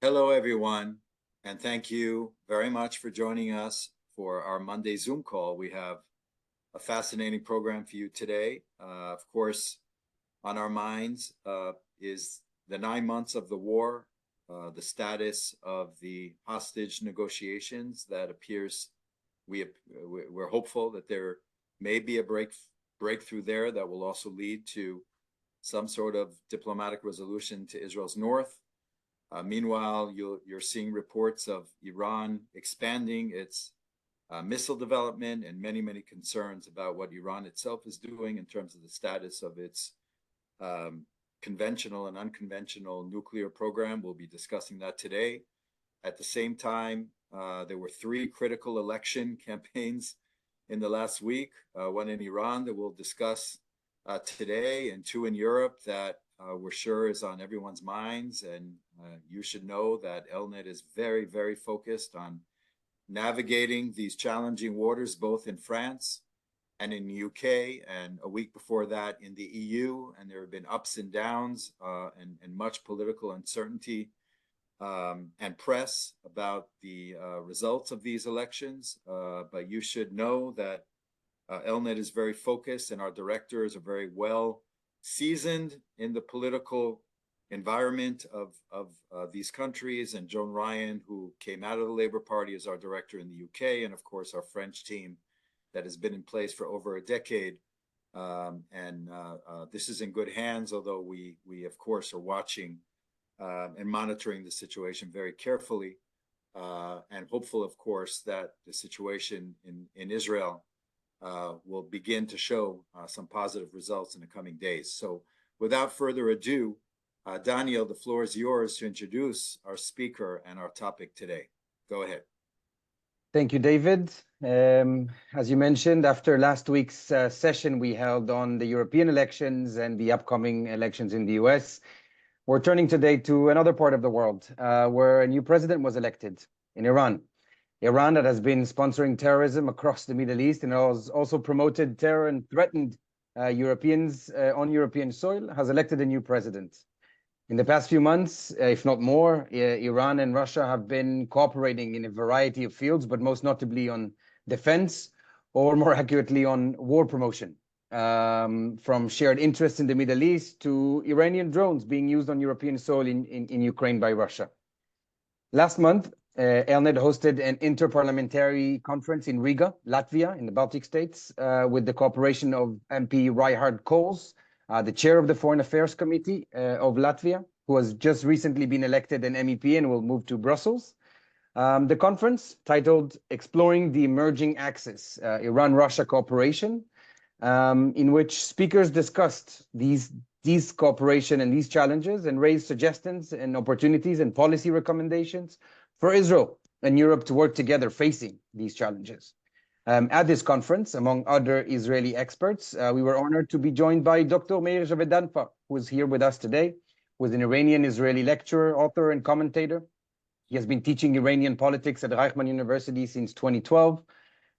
Hello, everyone, and thank you very much for joining us for our Monday Zoom call. We have a fascinating program for you today. Of course, on our minds is the 9 months of the war, the status of the hostage negotiations that appears we're hopeful that there may be a breakthrough there that will also lead to some sort of diplomatic resolution to Israel's north. Meanwhile, you're seeing reports of Iran expanding its missile development and many concerns about what Iran itself is doing in terms of the status of its conventional and unconventional nuclear program. We'll be discussing that today. At the same time, there were 3 critical election campaigns in the last week, one in Iran that we'll discuss today, and 2 in Europe that we're sure is on everyone's minds. And you should know that ELNET is very focused on navigating these challenging waters, both in France and in the UK, and a week before that in the EU. And there have been ups and downs and much political uncertainty and press about the results of these elections. But you should know that ELNET is very focused, and our directors are very well seasoned in the political environment of these countries. And Joan Ryan, who came out of the Labour Party, is our director in the UK, and of course our French team that has been in place for over a decade. This is in good hands, although we of course are watching and monitoring the situation very carefully, and hopeful, of course, that the situation in Israel will begin to show some positive results in the coming days. So without further ado, Daniel, the floor is yours to introduce our speaker and our topic today. Go ahead. Thank you, David. As you mentioned, after last week's session we held on the European elections and the upcoming elections in the US, we're turning today to another part of the world where a new president was elected in Iran. Iran, that has been sponsoring terrorism across the Middle East and has also promoted terror and threatened Europeans on European soil, has elected a new president. In the past few months, if not more, Iran and Russia have been cooperating in a variety of fields, but most notably on defense, or more accurately on war promotion, from shared interests in the Middle East to Iranian drones being used on European soil in Ukraine by Russia. Last month, ELNET hosted an interparliamentary conference in Riga, Latvia, in the Baltic states, with the cooperation of MP Rihards Kols, the chair of the Foreign Affairs Committee of Latvia, who has just recently been elected an MEP and will move to Brussels. The conference, titled Exploring the Emerging Axis, Iran-Russia Cooperation, in which speakers discussed these cooperation and these challenges and raised suggestions and opportunities and policy recommendations for Israel and Europe to work together facing these challenges. At this conference, among other Israeli experts, we were honored to be joined by Dr. Meir Javedanfar, who is here with us today, who is an Iranian-Israeli lecturer, author, and commentator. He has been teaching Iranian politics at Reichman University since 2012,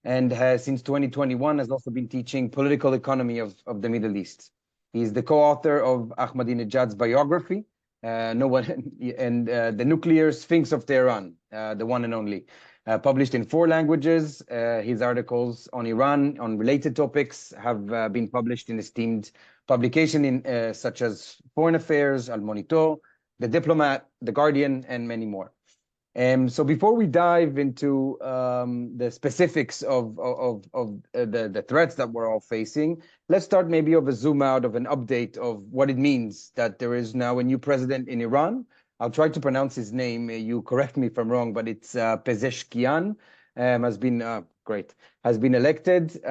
and has since 2021 has also been teaching political economy of the Middle East. He is the co-author of Ahmadinejad's biography, The Nuclear Sphinx of Tehran, the one and only, published in 4 languages. His articles on Iran, on related topics, have been published in esteemed publications such as Foreign Affairs, Al Monitor, The Diplomat, The Guardian, and many more. So before we dive into the specifics of the threats that we're all facing, let's start maybe of a zoom out of an update of what it means that there is now a new president in Iran. I'll try to pronounce his name. You correct me if I'm wrong, but it's Pezeshkian. Has been elected.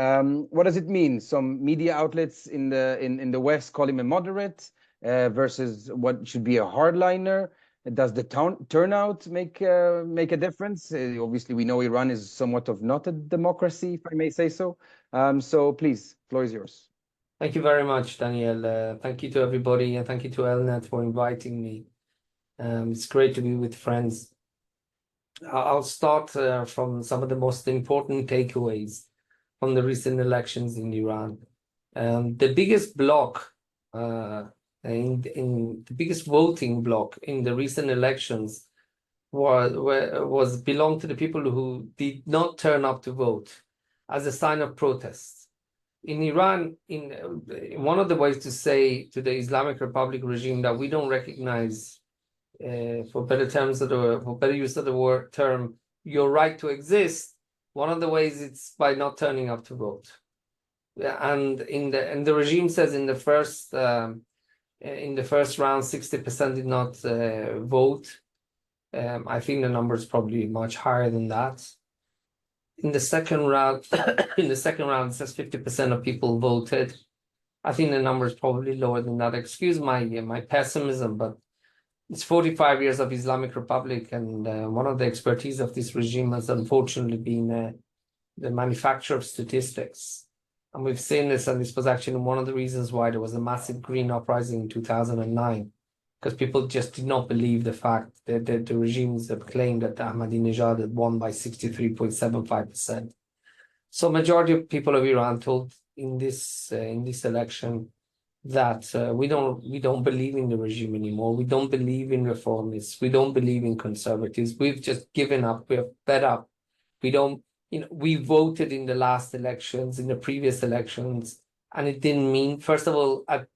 What does it mean? Some media outlets in the West call him a moderate versus what should be a hardliner. Does the turnout make a difference? Obviously, we know Iran is somewhat of not a democracy, if I may say so. So please, floor is yours. Thank you very much, Daniel. Thank you to everybody, and thank you to ELNET for inviting me. It's great to be with friends. I'll start from some of the most important takeaways from the recent elections in Iran. The biggest bloc in the biggest voting bloc in the recent elections was belonged to the people who did not turn up to vote as a sign of protest. In Iran, in one of the ways to say to the Islamic Republic regime that we don't recognize, for better use of the term, your right to exist, one of the ways it's by not turning up to vote. And the regime says in the first round, 60% did not vote. I think the number is probably much higher than that. In the second round, it says 50% of people voted. I think the number is probably lower than that. Excuse my pessimism, but it's 45 years of Islamic Republic, and one of the expertise of this regime has unfortunately been the manufacture of statistics. And we've seen this, and this was actually one of the reasons why there was a massive green uprising in 2009. Because people just did not believe the fact that the regimes have claimed that Ahmadinejad had won by 63.75%. So majority of people of Iran told in this election that we don't believe in the regime anymore. We don't believe in reformists. We don't believe in conservatives. We've just given up. We're fed up. We don't. We voted in the last elections, in the previous elections, and it didn't mean. First of all, at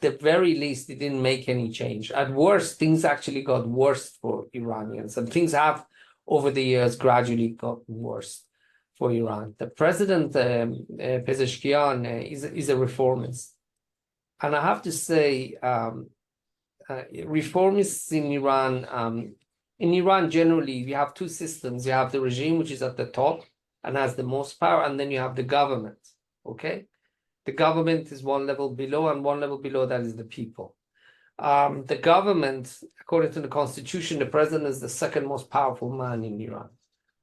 the very least, it didn't make any change. At worst, things actually got worse for Iranians, and things have, over the years, gradually gotten worse for Iran. The president, Pezeshkian, is a reformist. And I have to say, reformists in Iran generally, you have two systems. You have the regime, which is at the top and has the most power, and then you have the government, okay? The government is one level below, and one level below that is the people. The government, according to the constitution, the president is the second most powerful man in Iran.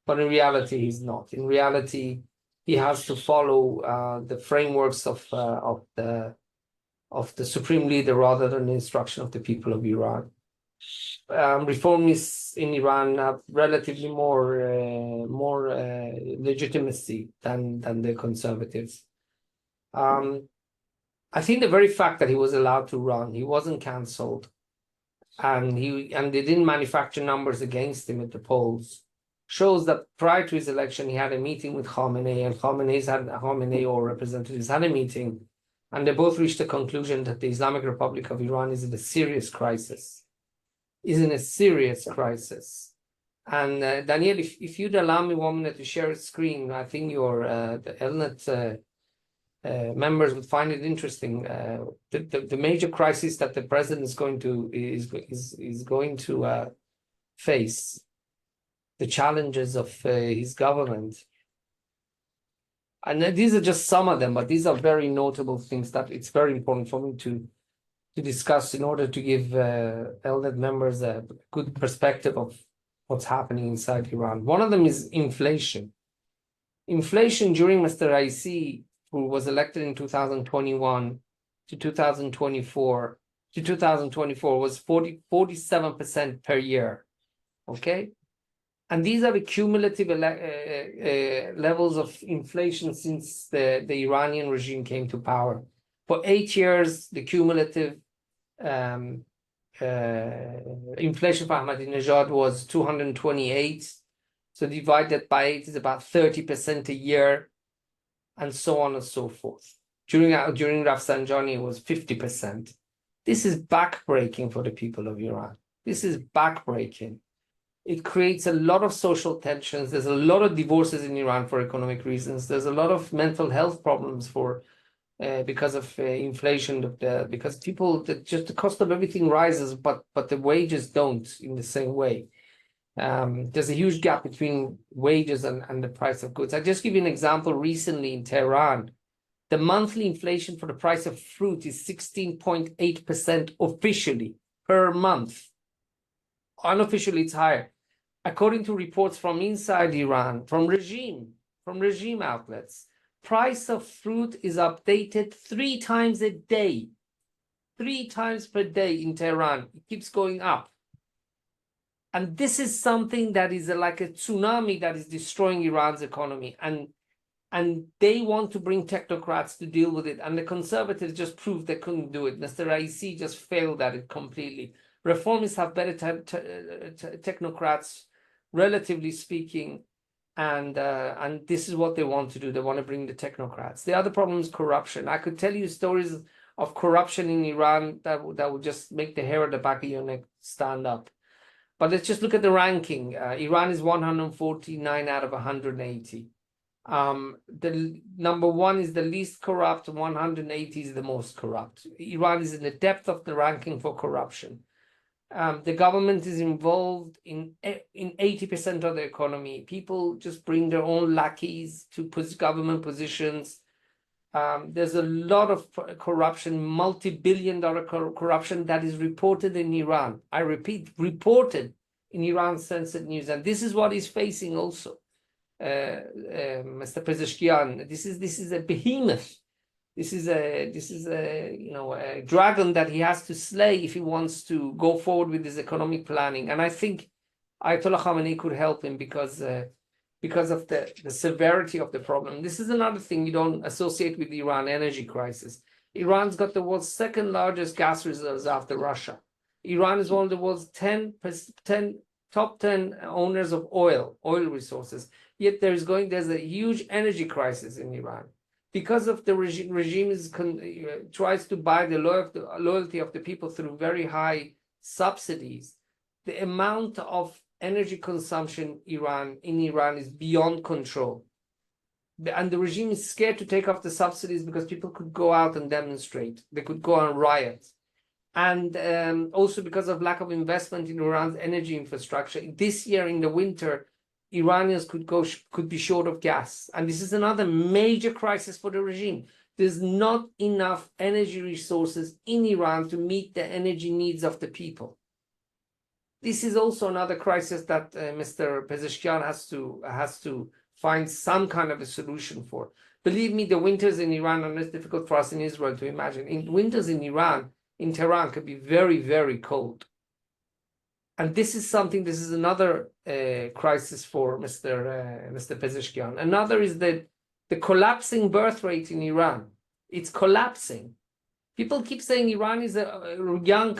But in reality, he's not. In reality, he has to follow the frameworks of the supreme leader rather than the instruction of the people of Iran. Reformists in Iran have relatively more legitimacy than the conservatives. I think the very fact that he was allowed to run, he wasn't cancelled, and they didn't manufacture numbers against him at the polls, shows that prior to his election, he had a meeting with Khamenei, and Khamenei or representatives had a meeting, and they both reached the conclusion that the Islamic Republic of Iran is in a serious crisis. And Daniel, if you'd allow me 1 minute to share a screen, I think the ELNET members would find it interesting. The major crisis that the president is going to face, the challenges of his government. And these are just some of them, but these are very notable things that it's very important for me to discuss in order to give ELNET members a good perspective of what's happening inside Iran. One of them is inflation. Inflation during Mr. Raisi, who was elected in 2021 to 2024 was 47% per year, okay? And these are the cumulative levels of inflation since the Iranian regime came to power. For 8 years, the cumulative inflation for Ahmadinejad was 228. So divided by 8 is about 30% a year, and so on and so forth. During Rafsanjani, it was 50%. This is backbreaking for the people of Iran. This is backbreaking. It creates a lot of social tensions. There's a lot of divorces in Iran for economic reasons. There's a lot of mental health problems because of inflation, because just the cost of everything rises, but the wages don't in the same way. There's a huge gap between wages and the price of goods. I'll just give you an example. Recently in Tehran, the monthly inflation for the price of fruit is 16.8% officially per month. Unofficially, it's higher. According to reports from inside Iran, from regime outlets, price of fruit is updated 3 times a day. 3 times per day in Tehran. It keeps going up. And this is something that is like a tsunami that is destroying Iran's economy. And they want to bring technocrats to deal with it. And the conservatives just proved they couldn't do it. Mr. Raisi just failed at it completely. Reformists have better technocrats, relatively speaking, and this is what they want to do. They want to bring the technocrats. The other problem is corruption. I could tell you stories of corruption in Iran that would just make the hair at the back of your neck stand up. But let's just look at the ranking. Iran is 149 out of 180. The number one is the least corrupt, 180 is the most corrupt. Iran is in the depth of the ranking for corruption. The government is involved in 80% of the economy. People just bring their own lackeys to government positions. There's a lot of corruption, multi-billion-dollar corruption that is reported in Iran. I repeat, reported in Iran's censored news, and this is what he's facing also. Mr. Pezeshkian, this is a behemoth. This is a a dragon that he has to slay if he wants to go forward with his economic planning. And I think Ayatollah Khamenei could help him because of the severity of the problem. This is another thing you don't associate with the Iran energy crisis. Iran's got the world's second largest gas reserves after Russia. Iran is one of the world's top 10 owners of oil resources. Yet there's a huge energy crisis in Iran because of the regime tries to buy the loyalty of the people through very high subsidies. The amount of energy consumption in Iran is beyond control. And the regime is scared to take off the subsidies because people could go out and demonstrate. They could go on riot. And also because of lack of investment in Iran's energy infrastructure. This year in the winter, Iranians could be short of gas. And this is another major crisis for the regime. There's not enough energy resources in Iran to meet the energy needs of the people. This is also another crisis that Mr. Pezeshkian has to find some kind of a solution for. Believe me, the winters in Iran are less difficult for us in Israel to imagine. Winters in Iran, in Tehran, could be very, very cold. And this is another crisis for Mr. Pezeshkian. Another is the collapsing birth rate in Iran. It's collapsing. People keep saying Iran is a young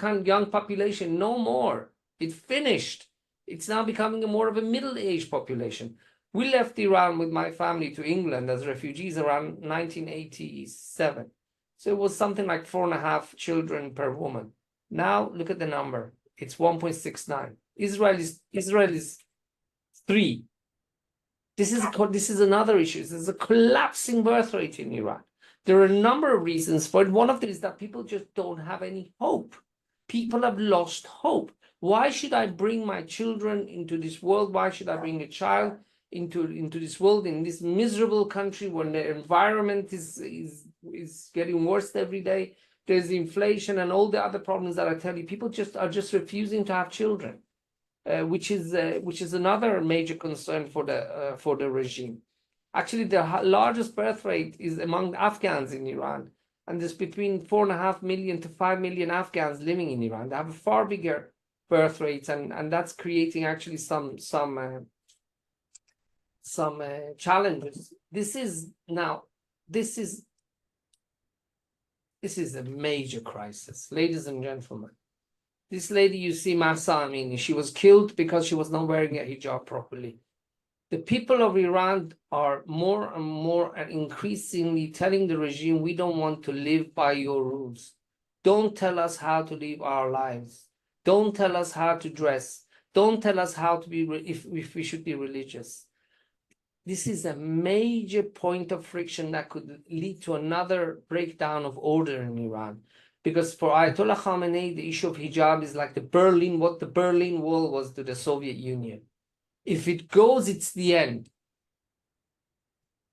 population. No more. It finished. It's now becoming more of a middle-aged population. We left Iran with my family to England as refugees around 1987. So it was something like 4.5 children per woman. Now look at the number. It's 1.69. Israel is 3. This is another issue. There's a collapsing birth rate in Iran. There are a number of reasons for it. One of them is that people just don't have any hope. People have lost hope. Why should I bring my children into this world? Why should I bring a child into this world, in this miserable country when the environment is getting worse every day? There's inflation and all the other problems that I tell you. People are just refusing to have children, which is another major concern for the regime. Actually, the largest birth rate is among Afghans in Iran, and there's between 4.5 million to 5 million Afghans living in Iran. They have a far bigger birth rates, and that's creating actually some challenges. This is a major crisis, ladies and gentlemen. This lady you see, Mahsa Amini, she was killed because she was not wearing a hijab properly. The people of Iran are more and more and increasingly telling the regime, we don't want to live by your rules. Don't tell us how to live our lives. Don't tell us how to dress. Don't tell us how to be, if we should be religious. This is a major point of friction that could lead to another breakdown of order in Iran. Because for Ayatollah Khamenei, the issue of hijab is like what the Berlin Wall was to the Soviet Union. If it goes, it's the end.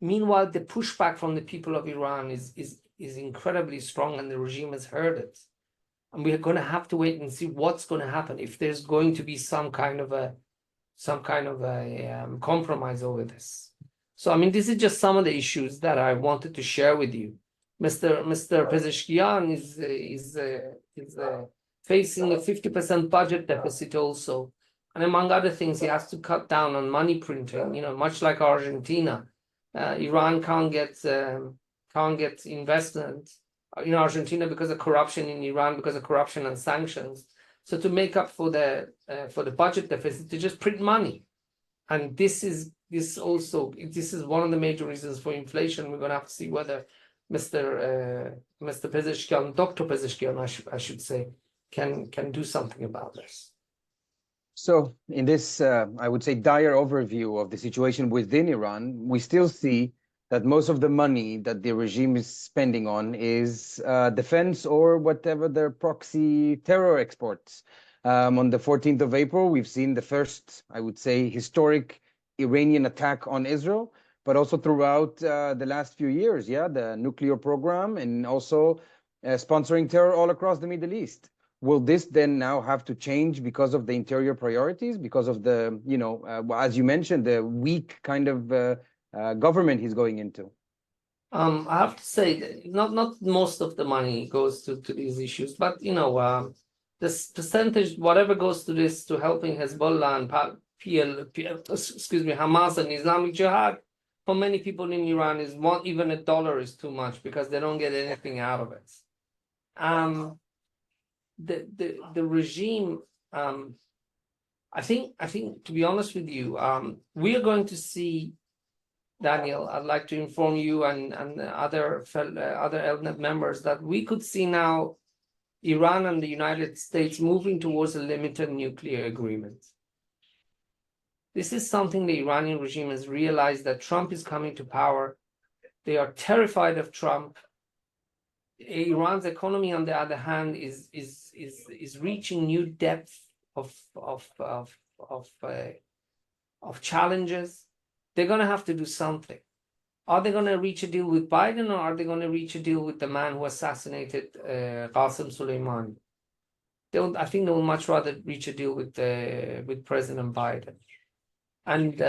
Meanwhile, the pushback from the people of Iran is incredibly strong, and the regime has heard it. And we're going to have to wait and see what's going to happen, if there's going to be some kind of a compromise over this. So, I mean, this is just some of the issues that I wanted to share with you. Mr. Pezeshkian is facing a 50% budget deficit also. And among other things, he has to cut down on money printing, much like Argentina. Iran can't get investment in Argentina because of corruption, in Iran because of corruption and sanctions. So to make up for the budget deficit, to just print money, and this is one of the major reasons for inflation. We're going to have to see whether Mr. Pezeshkian, Dr. Pezeshkian, I should say, can do something about this. So in this, I would say, dire overview of the situation within Iran, we still see that most of the money that the regime is spending on is defense or whatever their proxy terror exports. On the 14th of April, we've seen the first, I would say, historic Iranian attack on Israel, but also throughout the last few years, the nuclear program and also sponsoring terror all across the Middle East. Will this then now have to change because of the interior priorities, because of the, as you mentioned, the weak kind of government he's going into? I have to say that not most of the money goes to these issues, but this percentage, whatever goes to this, to helping Hezbollah and Hamas and Islamic Jihad, for many people in Iran is even $1 is too much because they don't get anything out of it. The regime, I think to be honest with you, we are going to see, Daniel, I'd like to inform you and other ELNET members that we could see now Iran and the United States moving towards a limited nuclear agreement. This is something the Iranian regime has realized, that Trump is coming to power. They are terrified of Trump. Iran's economy, on the other hand, is reaching new depth of challenges. They're going to have to do something. Are they going to reach a deal with Biden, or are they going to reach a deal with the man who assassinated Qasem Soleimani? I think they will much rather reach a deal with President Biden. And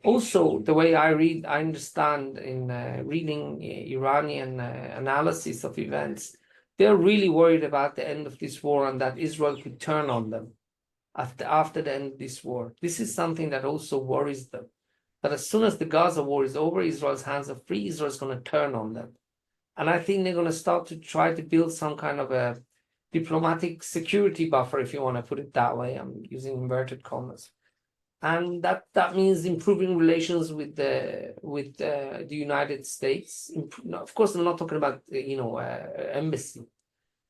also, the way I understand in reading Iranian analysis of events, they're really worried about the end of this war and that Israel could turn on them after the end of this war. This is something that also worries them. That as soon as the Gaza war is over, Israel's hands are free, Israel's going to turn on them. And I think they're going to start to try to build some kind of a diplomatic security buffer, if you want to put it that way. I'm using inverted commas. And that means improving relations with the United States. Of course, I'm not talking about embassy,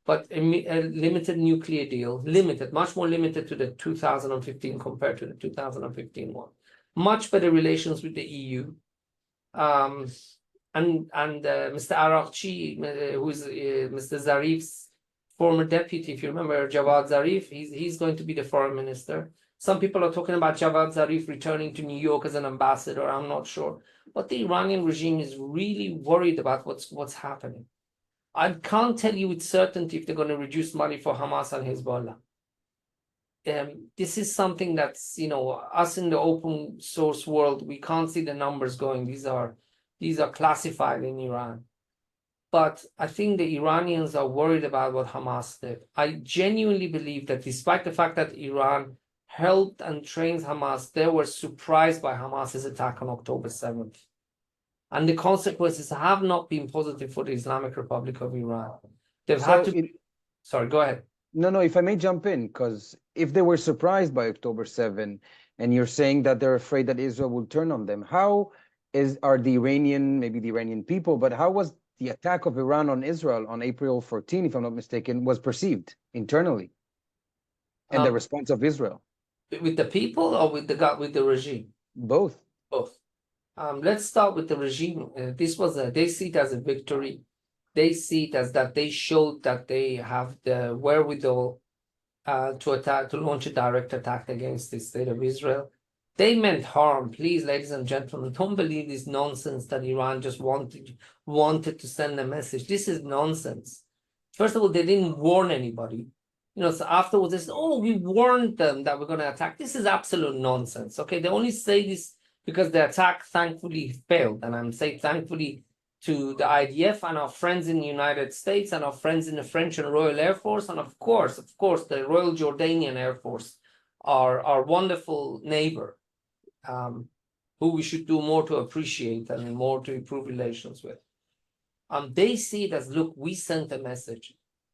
but a limited nuclear deal, much more limited to the 2015 compared to the 2015 one. Much better relations with the EU, and Mr. Arakchi, who is Mr. Zarif's former deputy, if you remember, Javad Zarif, he's going to be the foreign minister. Some people are talking about Javad Zarif returning to New York as an ambassador. I'm not sure, but the Iranian regime is really worried about what's happening. I can't tell you with certainty if they're going to reduce money for Hamas and Hezbollah. This is something that's, us in the open source world, we can't see the numbers going. These are classified in Iran. But I think the Iranians are worried about what Hamas did. I genuinely believe that despite the fact that Iran helped and trained Hamas, they were surprised by Hamas's attack on October 7th. And the consequences have not been positive for the Islamic Republic of Iran. They've had to... Sorry, go ahead. No, if I may jump in, because if they were surprised by October 7, and you're saying that they're afraid that Israel will turn on them, are the Iranian people, but how was the attack of Iran on Israel on April 14, if I'm not mistaken, was perceived internally? And the response of Israel? With the people or with the regime? Both. Both. Let's start with the regime. They see it as a victory. They see it as that they showed that they have the wherewithal to launch a direct attack against the state of Israel. They meant harm. Please, ladies and gentlemen, don't believe this nonsense that Iran just wanted to send a message. This is nonsense. First of all, they didn't warn anybody. So afterwards, they said, "Oh, we warned them that we're going to attack." This is absolute nonsense. Okay, they only say this because the attack thankfully failed, and I'm saying thankfully to the IDF and our friends in the United States and our friends in the French and Royal Air Force, and of course, the Royal Jordanian Air Force, our wonderful neighbor, who we should do more to appreciate and more to improve relations with. They see it as, look, we sent a message.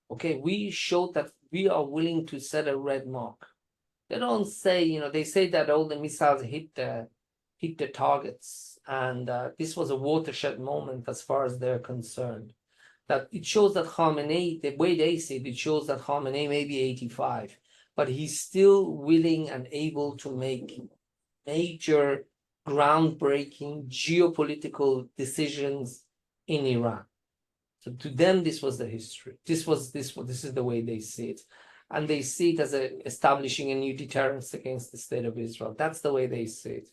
Okay, we showed that we are willing to set a red mark. They don't say, you know, they say that all the missiles hit the targets, and this was a watershed moment as far as they're concerned. That it shows that Khamenei, the way they say it, it shows that Khamenei may be 85, but he's still willing and able to make major, groundbreaking geopolitical decisions in Iran. So to them, this was the history. This is the way they see it. And they see it as establishing a new deterrence against the state of Israel. That's the way they see it.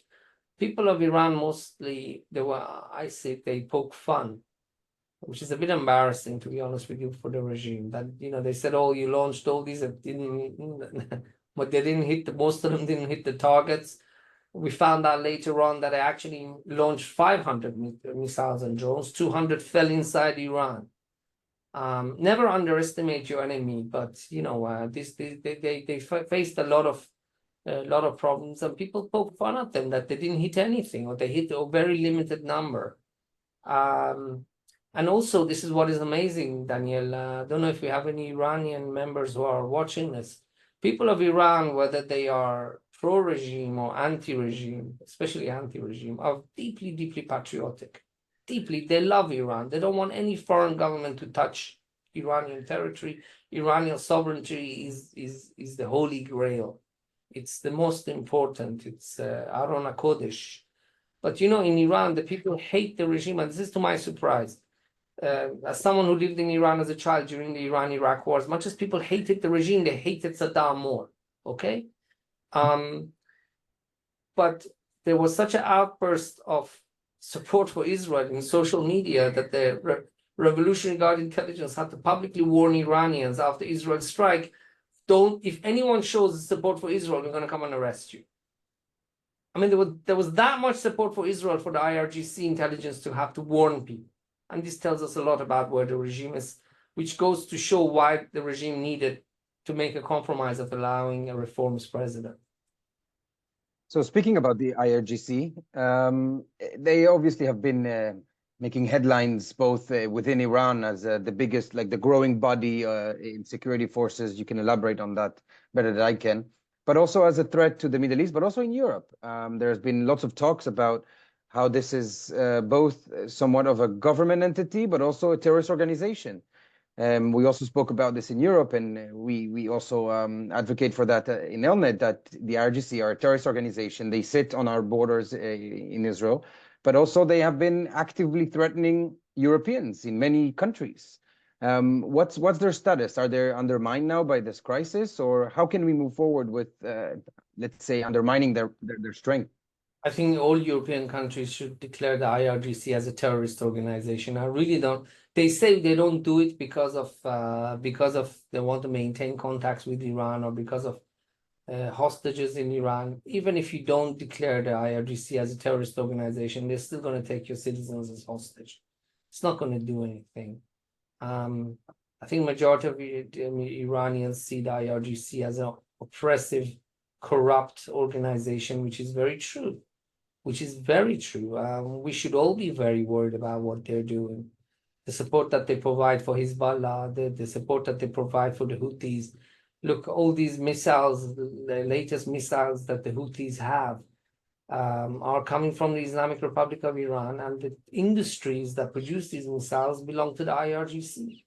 People of Iran mostly, they poke fun, which is a bit embarrassing, to be honest with you, for the regime. That, you know, they said, oh, you launched all these that didn't, but they didn't hit, most of them didn't hit the targets. We found out later on that they actually launched 500 missiles and drones, 200 fell inside Iran. Never underestimate your enemy, but you know, they faced a lot of problems, and people poke fun at them that they didn't hit anything, or they hit a very limited number. And also, this is what is amazing, Daniel. I don't know if we have any Iranian members who are watching this. People of Iran, whether they are pro-regime or anti-regime, especially anti-regime, are deeply, deeply patriotic. Deeply, they love Iran. They don't want any foreign government to touch Iranian territory. Iranian sovereignty is the holy grail. It's the most important. It's Aron HaKodesh. But you know, in Iran, the people hate the regime, and this is to my surprise. As someone who lived in Iran as a child during the Iran-Iraq war, as much as people hated the regime, they hated Saddam more. Okay? But there was such an outburst of support for Israel in social media that the Revolutionary Guard intelligence had to publicly warn Iranians after Israel's strike, if anyone shows support for Israel, we're going to come and arrest you. I mean, there was that much support for Israel for the IRGC intelligence to have to warn people. And this tells us a lot about where the regime is, which goes to show why the regime needed to make a compromise of allowing a reformist president. So speaking about the IRGC, they obviously have been making headlines both within Iran as the biggest, like the growing body in security forces. You can elaborate on that better than I can, but also as a threat to the Middle East, but also in Europe. There's been lots of talks about how this is both somewhat of a government entity, but also a terrorist organization. We also spoke about this in Europe, and we also advocate for that in ELNET, that the IRGC are a terrorist organization. They sit on our borders in Israel, but also they have been actively threatening Europeans in many countries. What's their status? Are they undermined now by this crisis, or how can we move forward with, let's say, undermining their strength? I think all European countries should declare the IRGC as a terrorist organization. I really don't. They say they don't do it because of they want to maintain contacts with Iran, or because of hostages in Iran. Even if you don't declare the IRGC as a terrorist organization, they're still going to take your citizens as hostage. It's not going to do anything. I think majority of Iranians see the IRGC as an oppressive, corrupt organization, which is very true. We should all be very worried about what they're doing. The support that they provide for Hezbollah, the support that they provide for the Houthis. Look, all these missiles, the latest missiles that the Houthis have are coming from the Islamic Republic of Iran, and the industries that produce these missiles belong to the IRGC.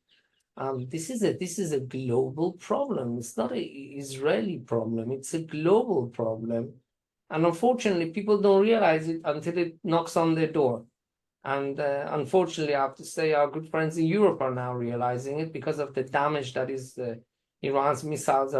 This is a global problem. It's not an Israeli problem. It's a global problem. And unfortunately, people don't realize it until it knocks on their door. And unfortunately, I have to say, our good friends in Europe are now realizing it because of the damage that is Iran's missiles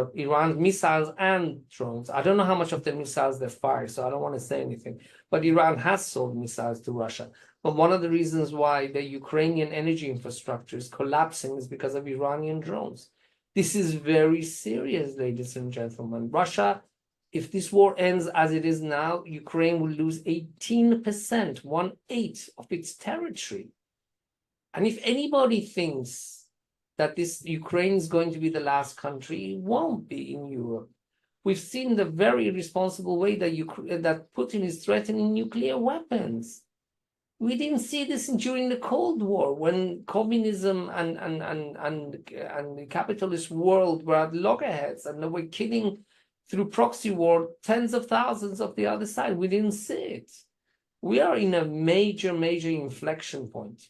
and drones. I don't know how much of the missiles they fire, so I don't want to say anything. But Iran has sold missiles to Russia. But one of the reasons why the Ukrainian energy infrastructure is collapsing is because of Iranian drones. This is very serious, ladies and gentlemen. Russia, if this war ends as it is now, Ukraine will lose 18%, 1/8 of its territory. And if anybody thinks that this Ukraine is going to be the last country, it won't be in Europe. We've seen the very irresponsible way that Putin is threatening nuclear weapons. We didn't see this during the Cold War, when communism and the capitalist world were at loggerheads, and they were killing through proxy war tens of thousands of the other side. We didn't see it. We are in a major inflection point,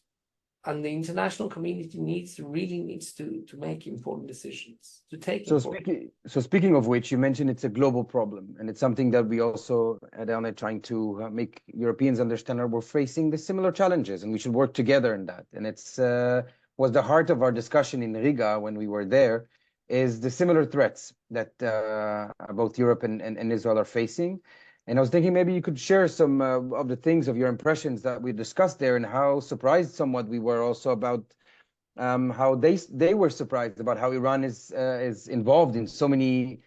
and the international community really needs to make important decisions, to take so speaking of which, you mentioned it's a global problem, and it's something that we also at ELNET trying to make Europeans understand that we're facing the similar challenges, and we should work together in that. And it's was the heart of our discussion in Riga when we were there, is the similar threats that both Europe and Israel are facing. And I was thinking maybe you could share some of the things of your impressions that we discussed there, and how surprised somewhat we were also about how they were surprised about how Iran is involved in so many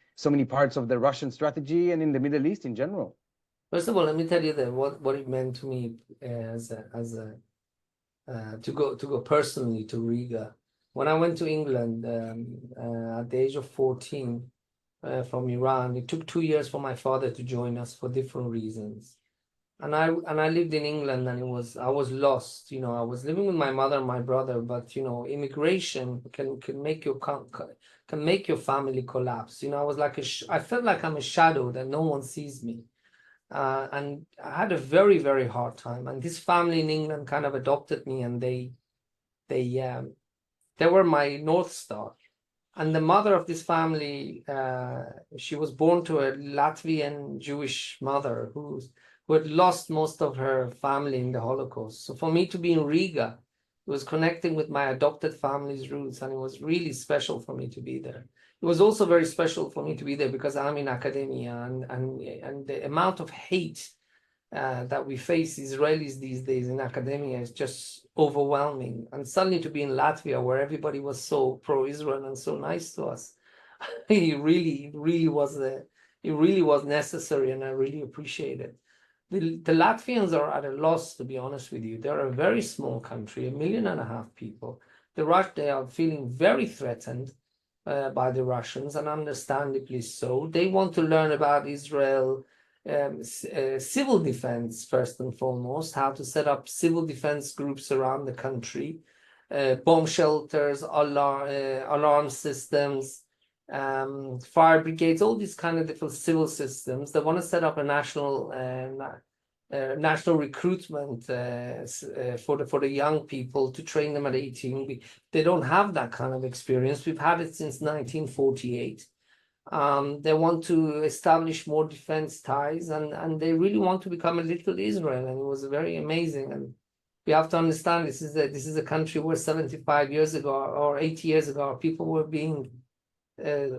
parts of the Russian strategy and in the Middle East in general. First of all, let me tell you that what it meant to me to go personally to Riga. When I went to England at the age of 14 from Iran, it took 2 years for my father to join us for different reasons. And I lived in England, and I was lost. You know, I was living with my mother and my brother, but you know, immigration can make your family collapse. You know, I was like I felt like I'm a shadow, that no one sees me, and I had a very hard time. And this family in England kind of adopted me, and they were my North Star. And the mother of this family, she was born to a Latvian Jewish mother who had lost most of her family in the Holocaust. So for me to be in Riga, it was connecting with my adopted family's roots, and it was really special for me to be there. It was also very special for me to be there because I'm in academia, and the amount of hate that we face Israelis these days in academia is just overwhelming. And suddenly to be in Latvia, where everybody was so pro-Israel and so nice to us, it really was necessary, and I really appreciate it. The Latvians are at a loss, to be honest with you. They're a very small country, 1.5 million people. They are feeling very threatened by the Russians, and understandably so. They want to learn about Israel, civil defense, first and foremost, how to set up civil defense groups around the country, bomb shelters, alarm systems, fire brigades, all these kind of different civil systems. They want to set up a national recruitment for the young people, to train them at 18. They don't have that kind of experience. We've had it since 1948. They want to establish more defense ties, and they really want to become a little Israel, and it was very amazing. And we have to understand, this is a country where 75 years ago or 80 years ago, people were being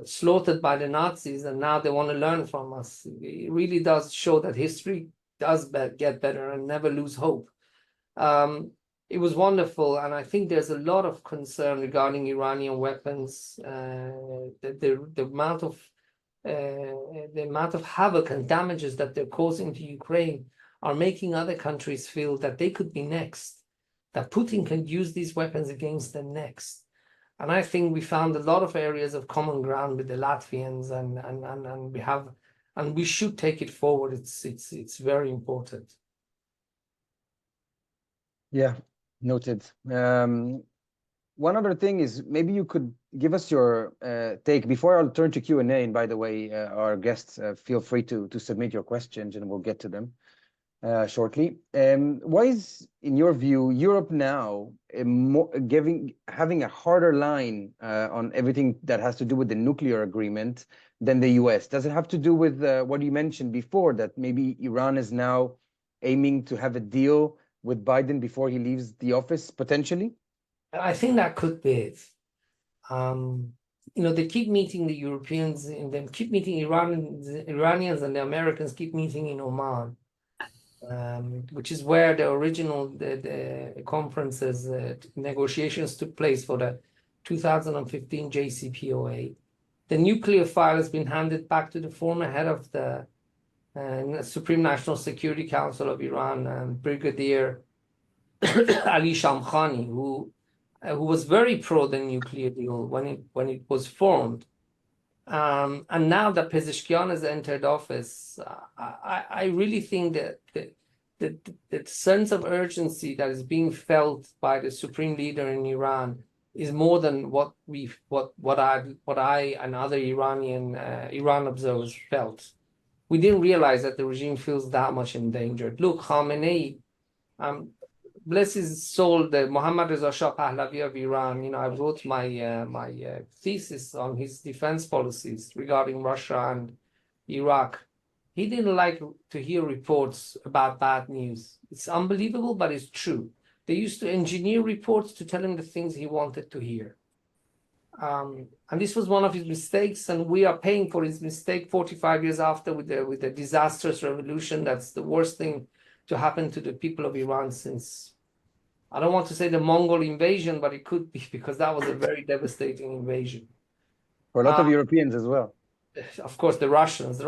slaughtered by the Nazis, and now they want to learn from us. It really does show that history does get better, and never lose hope. It was wonderful, and I think there's a lot of concern regarding Iranian weapons. The amount of havoc and damages that they're causing to Ukraine are making other countries feel that they could be next, that Putin can use these weapons against them next. And I think we found a lot of areas of common ground with the Latvians, and we should take it forward. It's very important. Yeah, noted. One other thing is, maybe you could give us your take before I'll turn to Q&A. And by the way, our guests, feel free to submit your questions, and we'll get to them shortly. Why is, in your view, Europe now having a harder line on everything that has to do with the nuclear agreement than the US? Does it have to do with what you mentioned before, that maybe Iran is now aiming to have a deal with Biden before he leaves the office, potentially? I think that could be it. You know, they keep meeting the Europeans, and then keep meeting Iranians, and the Americans keep meeting in Oman, which is where the original the conferences, negotiations took place for the 2015 JCPOA. The nuclear file has been handed back to the former head of the Supreme National Security Council of Iran, Brigadier Ali Shamkhani, who was very pro the nuclear deal when it was formed. And now that Pezeshkian has entered office, I really think that the sense of urgency that is being felt by the supreme leader in Iran is more than what I and other Iran observers felt. We didn't realize that the regime feels that much endangered. Look, Khamenei, bless his soul, the Mohammad Reza Shah Pahlavi of Iran. I wrote my thesis on his defense policies regarding Russia and Iraq. He didn't like to hear reports about bad news. It's unbelievable, but it's true. They used to engineer reports to tell him the things he wanted to hear. And this was one of his mistakes, and we are paying for his mistake 45 years after with the disastrous revolution. That's the worst thing to happen to the people of Iran since, I don't want to say the Mongol invasion, but it could be, because that was a very devastating invasion. For a lot of Europeans as well. Of course, the Russians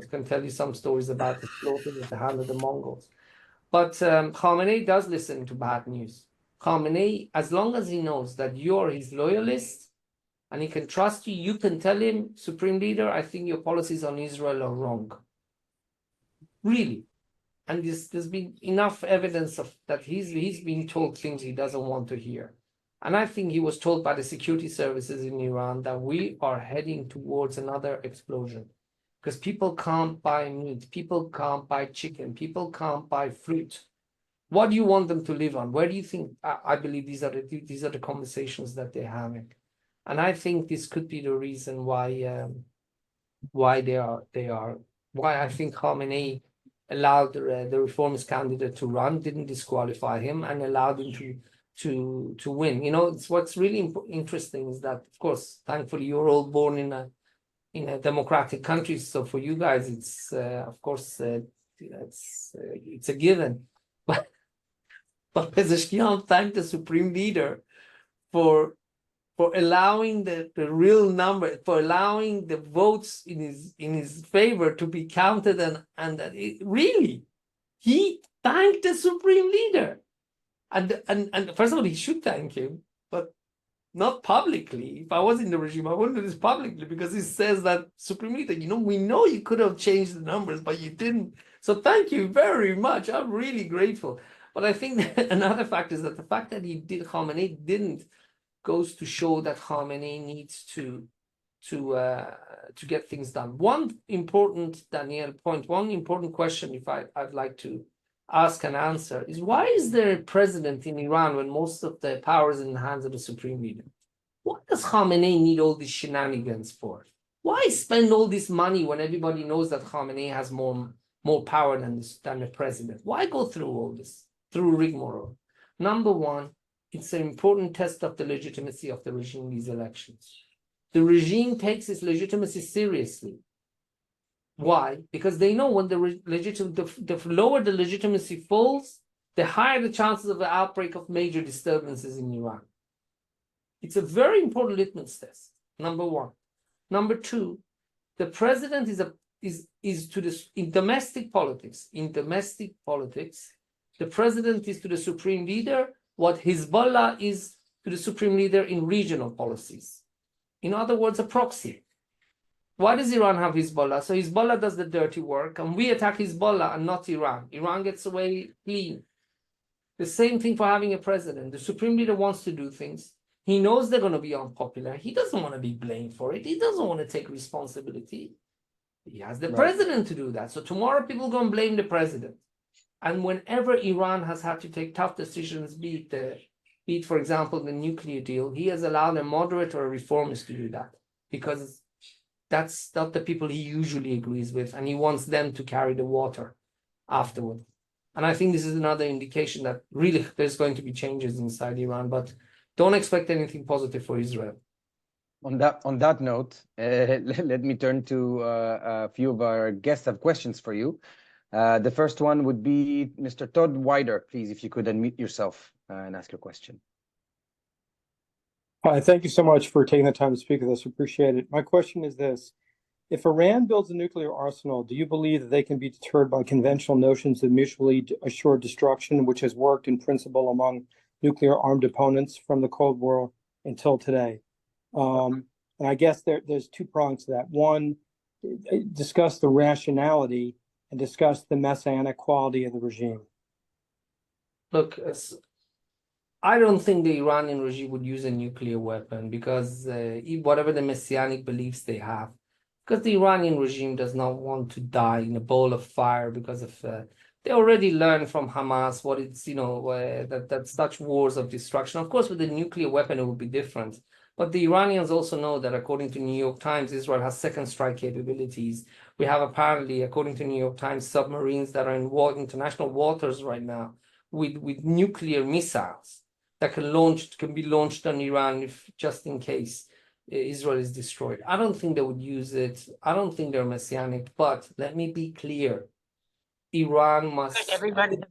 can tell you some stories about the slaughter at the hand of the Mongols. But Khamenei does listen to bad news. Khamenei, as long as he knows that you're his loyalist and he can trust you, you can tell him, Supreme Leader, I think your policies on Israel are wrong. Really. And there's been enough evidence of that he's been told things he doesn't want to hear. And I think he was told by the security services in Iran that we are heading towards another explosion. Because people can't buy meat, people can't buy chicken, people can't buy fruit. What do you want them to live on? Where do you think? I believe these are the conversations that they're having, and I think this could be the reason why I think Khamenei allowed the reformist candidate to run, didn't disqualify him, and allowed him to win. It's what's really interesting is that, of course, thankfully, you're all born in a democratic country, so for you guys, it's of course it's a given. But Pezeshkian thanked the supreme leader for allowing the real number, for allowing the votes in his favor to be counted, and really, he thanked the supreme leader, and first of all, he should thank him, but not publicly. If I was in the regime, I wouldn't do this publicly, because he says that supreme leader, we know you could have changed the numbers, but you didn't. So thank you very much. I'm really grateful. But I think that another fact is that the fact that Khamenei didn't, goes to show that Khamenei needs to get things done. One important, Daniel, one important question, if I'd like to ask and answer, is why is there a president in Iran when most of the power is in the hands of the supreme leader? What does Khamenei need all these shenanigans for? Why spend all this money when everybody knows that Khamenei has more power than the president? Why go through all this, through rigmarole? Number one, it's an important test of the legitimacy of the regime, these elections. The regime takes its legitimacy seriously. Why? Because they know when the lower the legitimacy falls, the higher the chances of the outbreak of major disturbances in Iran. It's a very important litmus test, number one. Number two, the president in domestic politics, the president is to the supreme leader what Hezbollah is to the supreme leader in regional policies. In other words, a proxy. Why does Iran have Hezbollah? So Hezbollah does the dirty work, and we attack Hezbollah and not Iran. Iran gets away clean. The same thing for having a president. The supreme leader wants to do things. He knows they're going to be unpopular. He doesn't want to be blamed for it. He doesn't want to take responsibility. He has the president to do that. So tomorrow people go and blame the president. And whenever Iran has had to take tough decisions, be it, for example, the nuclear deal, he has allowed a moderate or a reformist to do that, because that's not the people he usually agrees with, and he wants them to carry the water afterward. And I think this is another indication that really there's going to be changes inside Iran, but don't expect anything positive for Israel. On that note, let me turn to a few of our guests have questions for you. The first one would be Mr. Todd Wider. Please, if you could unmute yourself and ask your question. Hi, thank you so much for taking the time to speak with us. Appreciate it. My question is this. If Iran builds a nuclear arsenal, do you believe that they can be deterred by conventional notions of mutually assured destruction, which has worked in principle among nuclear armed opponents from the Cold War until today? And I guess there's two prongs to that. One, discuss the rationality and discuss the messianic quality of the regime? Look, I don't think the Iranian regime would use a nuclear weapon because whatever the messianic beliefs they have, because the Iranian regime does not want to die in a bowl of fire because of they already learned from Hamas what it's, that such wars of destruction. Of course, with a nuclear weapon, it would be different. But the Iranians also know that according to New York Times, Israel has second strike capabilities. We have apparently, according to New York Times, submarines that are in international waters right now with nuclear missiles that can be launched on Iran if just in case Israel is destroyed. I don't think they would use it. I don't think they're messianic, but let me be clear. Iran must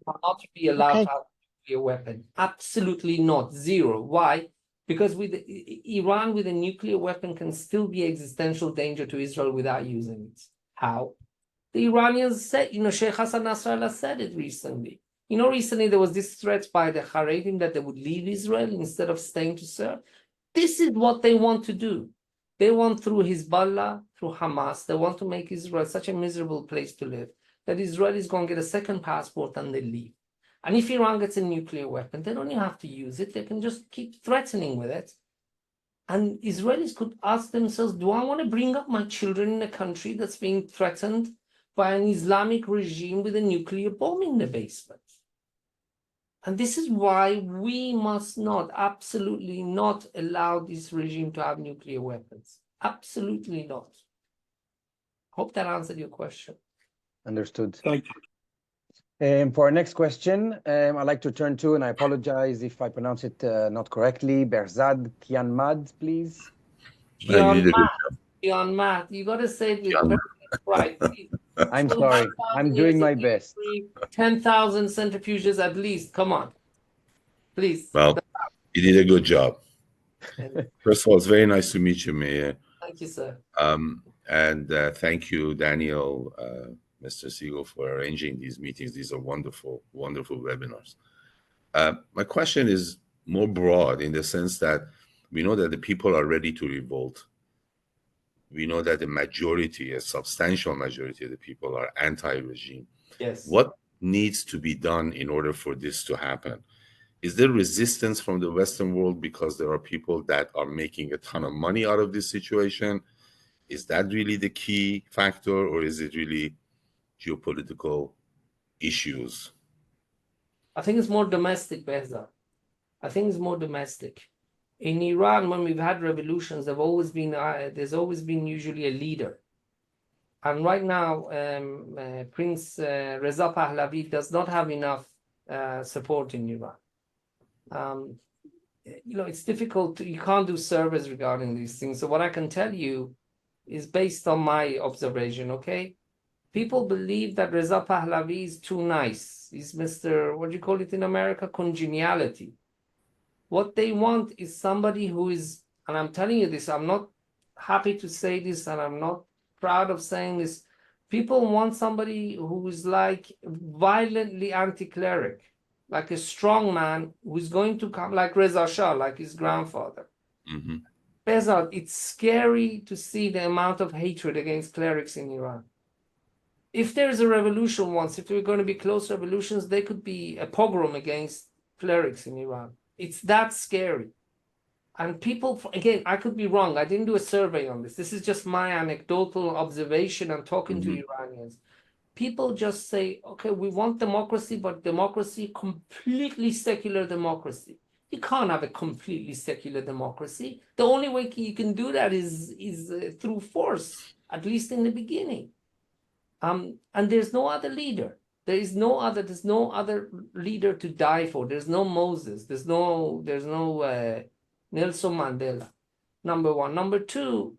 not be allowed to have a nuclear weapon. Absolutely not. Zero. Why? Because Iran with a nuclear weapon can still be existential danger to Israel without using it. How? The Iranians said, Sheikh Hassan Nasrallah said it recently. Recently there was this threat by the Haredim that they would leave Israel instead of staying to serve. This is what they want to do. They want through Hezbollah, through Hamas, they want to make Israel such a miserable place to live that Israel is going to get a second passport and they leave. And if Iran gets a nuclear weapon, they don't even have to use it. They can just keep threatening with it. And Israelis could ask themselves, do I want to bring up my children in a country that's being threatened by an Islamic regime with a nuclear bomb in the basement? And this is why we must not, absolutely not allow this regime to have nuclear weapons. Absolutely not. Hope that answered your question. Understood. Thank you. For our next question, I'd like to turn to, and I apologize if I pronounce it not correctly, Berzad Kianmad, please. Kianmad, you got to say it with perfect pride. I'm sorry. I'm doing my best. 10,000 centrifuges at least. Come on. Please. Well, you did a good job. First of all, it's very nice to meet you, Meir. Thank you, sir. And thank you, Daniel, Mr. Siegel, for arranging these meetings. These are wonderful, wonderful webinars. My question is more broad in the sense that we know that the people are ready to revolt. We know that the majority, a substantial majority of the people are anti-regime. Yes. What needs to be done in order for this to happen? Is there resistance from the Western world because there are people that are making a ton of money out of this situation? Is that really the key factor, or is it really geopolitical issues? I think it's more domestic, Behzad. I think it's more domestic. In Iran, when we've had revolutions, there's always been usually a leader. And right now, Prince Reza Pahlavi does not have enough support in Iran. It's difficult. You can't do surveys regarding these things. So what I can tell you is based on my observation, okay? People believe that Reza Pahlavi is too nice. He's Mr., what do you call it in America? Congeniality. What they want is somebody who is, and I'm telling you this, I'm not happy to say this, and I'm not proud of saying this. People want somebody who is like violently anti-cleric, like a strong man who's going to come, like Reza Shah, like his grandfather. Mm-hmm. Behzad, it's scary to see the amount of hatred against clerics in Iran. If there's a revolution once, if there are going to be close revolutions, there could be a pogrom against clerics in Iran. It's that scary. And people, again, I could be wrong. I didn't do a survey on this. This is just my anecdotal observation and talking to Iranians. People just say, okay, we want democracy, but democracy, completely secular democracy. You can't have a completely secular democracy. The only way you can do that is through force, at least in the beginning. And there's no other leader. There's no other leader to die for. There's no Moses. There's no Nelson Mandela. Number one. Number two,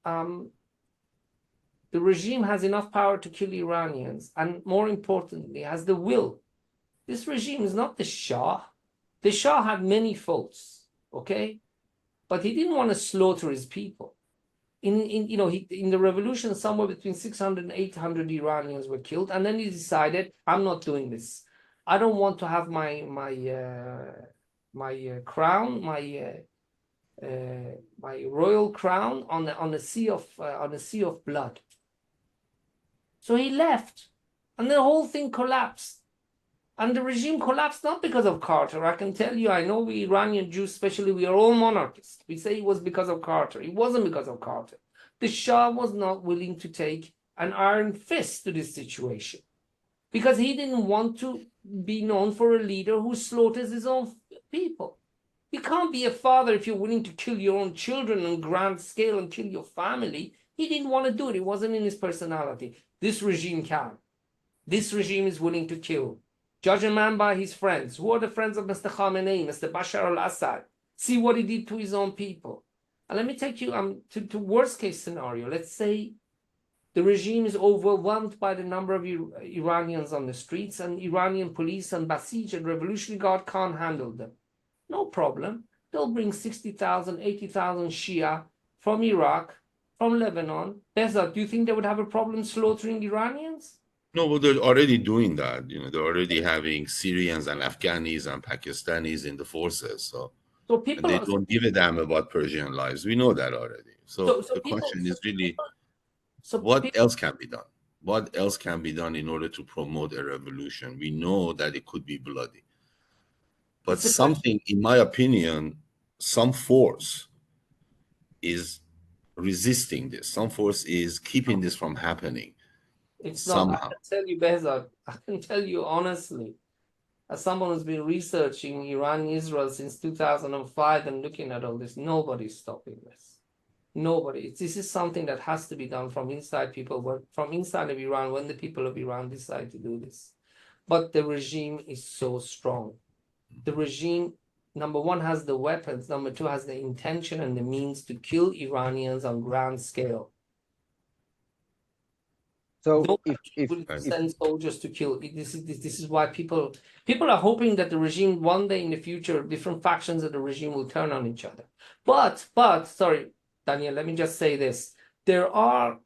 the regime has enough power to kill Iranians, and more importantly, has the will. This regime is not the Shah. The Shah had many faults, okay, but he didn't want to slaughter his people. In the revolution, somewhere between 600 and 800 Iranians were killed, and then he decided, I'm not doing this. I don't want to have my crown, my royal crown on a sea of blood. So he left. And the whole thing collapsed. And the regime collapsed not because of Carter. I can tell you, I know we Iranian Jews, especially, we are all monarchists. We say it was because of Carter. It wasn't because of Carter. The Shah was not willing to take an iron fist to this situation because he didn't want to be known for a leader who slaughters his own people. You can't be a father if you're willing to kill your own children on grand scale and kill your family. He didn't want to do it. It wasn't in his personality. This regime can. This regime is willing to kill. Judge a man by his friends. Who are the friends of Mr. Khamenei, Mr. Bashar al-Assad? See what he did to his own people. And let me take you to worst case scenario. Let's say the regime is overwhelmed by the number of Iranians on the streets, and Iranian police and Basij and Revolutionary Guard can't handle them. No problem. They'll bring 60,000, 80,000 Shia from Iraq, from Lebanon. Behzad, do you think they would have a problem slaughtering Iranians? No, but they're already doing that. You know, they're already having Syrians and Afghanis and Pakistanis in the forces. So people and they don't give a damn about Persian lives. We know that already. So the question is really, what else can be done? What else can be done in order to promote a revolution? We know that it could be bloody. But something, in my opinion, some force is resisting this. Some force is keeping this from happening. It's somehow. not, I can tell you, Behzad, I can tell you honestly, as someone who's been researching Iran and Israel since 2005 and looking at all this, nobody's stopping this. Nobody. This is something that has to be done from inside people, from inside of Iran, when the people of Iran decide to do this. But the regime is so strong. The regime, number one, has the weapons. Number two, has the intention and the means to kill Iranians on grand scale. So if send soldiers to kill, this is why people are hoping that the regime one day in the future, different factions of the regime will turn on each other. But sorry, Daniel, let me just say this: there are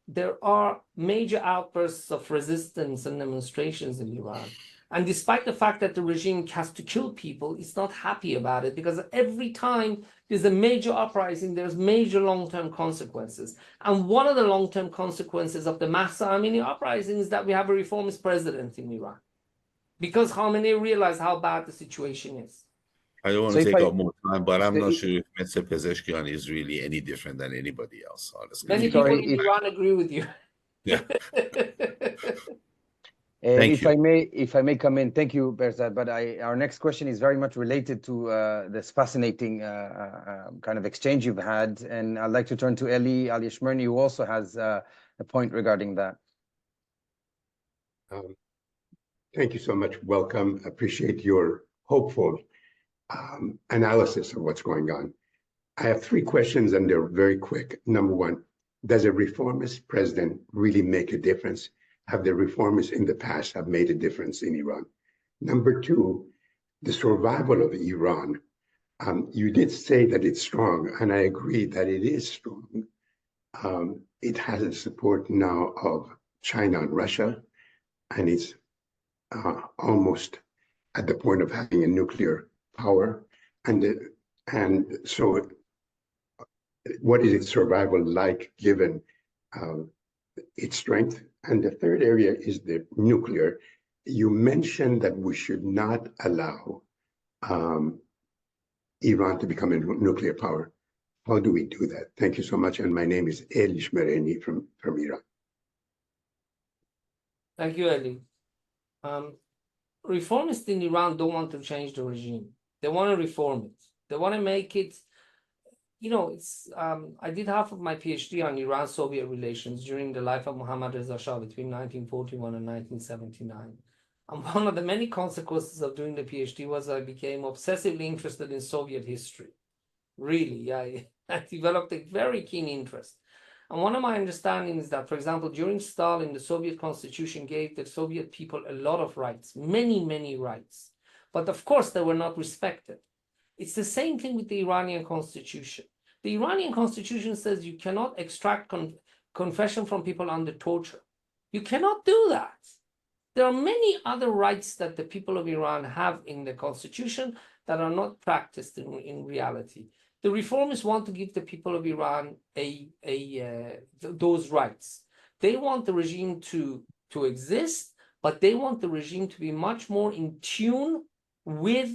major outbursts of resistance and demonstrations in Iran. And despite the fact that the regime has to kill people, it's not happy about it, because every time there's a major uprising, there's major long-term consequences. And one of the long-term consequences of the Mahsa Amini uprising is that we have a reformist president in Iran, because Khamenei realized how bad the situation is. I don't want to take up more time, but I'm not sure if Mr. Pezeshkian is really any different than anybody else, honestly. Many people in Iran agree with you. Yeah. If I may come in, thank you, Behzad. But our next question is very much related to this fascinating kind of exchange you've had, and I'd like to turn to Eli Al-Yashmerni, who also has a point regarding that. Thank you so much. Welcome. Appreciate your hopeful analysis of what's going on. I have three questions, and they're very quick. Number one, does a reformist president really make a difference? Have the reformists in the past have made a difference in Iran? Number two, the survival of Iran. You did say that it's strong, and I agree that it is strong. It has the support now of China and Russia, and it's almost at the point of having a nuclear power. And so what is its survival like given its strength? And the third area is the nuclear. You mentioned that we should not allow Iran to become a nuclear power. How do we do that? Thank you so much. And my name is Eli Shmereni from Iran. Thank you, Eli. Reformists in Iran don't want to change the regime. They want to reform it. They want to make it, you know, it's, I did half of my PhD on Iran-Soviet relations during the life of Mohammad Reza Shah between 1941 and 1979. And one of the many consequences of doing the PhD was I became obsessively interested in Soviet history. Really, I developed a very keen interest. And one of my understandings is that, for example, during Stalin, the Soviet constitution gave the Soviet people a lot of rights, many, many rights. But of course, they were not respected. It's the same thing with the Iranian constitution. The Iranian constitution says you cannot extract confession from people under torture. You cannot do that. There are many other rights that the people of Iran have in the constitution that are not practiced in reality. The reformists want to give the people of Iran those rights. They want the regime to exist, but they want the regime to be much more in tune with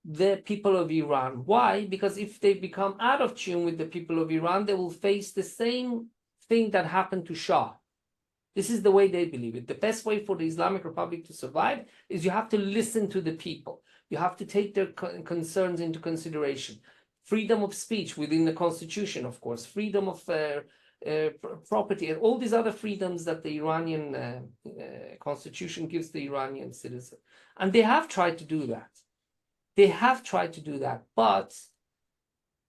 the people of Iran. Why? Because if they become out of tune with the people of Iran, they will face the same thing that happened to Shah. This is the way they believe it. The best way for the Islamic Republic to survive is you have to listen to the people. You have to take their concerns into consideration. Freedom of speech within the constitution, of course, freedom of property, and all these other freedoms that the Iranian constitution gives the Iranian citizen. And they have tried to do that. They have tried to do that, but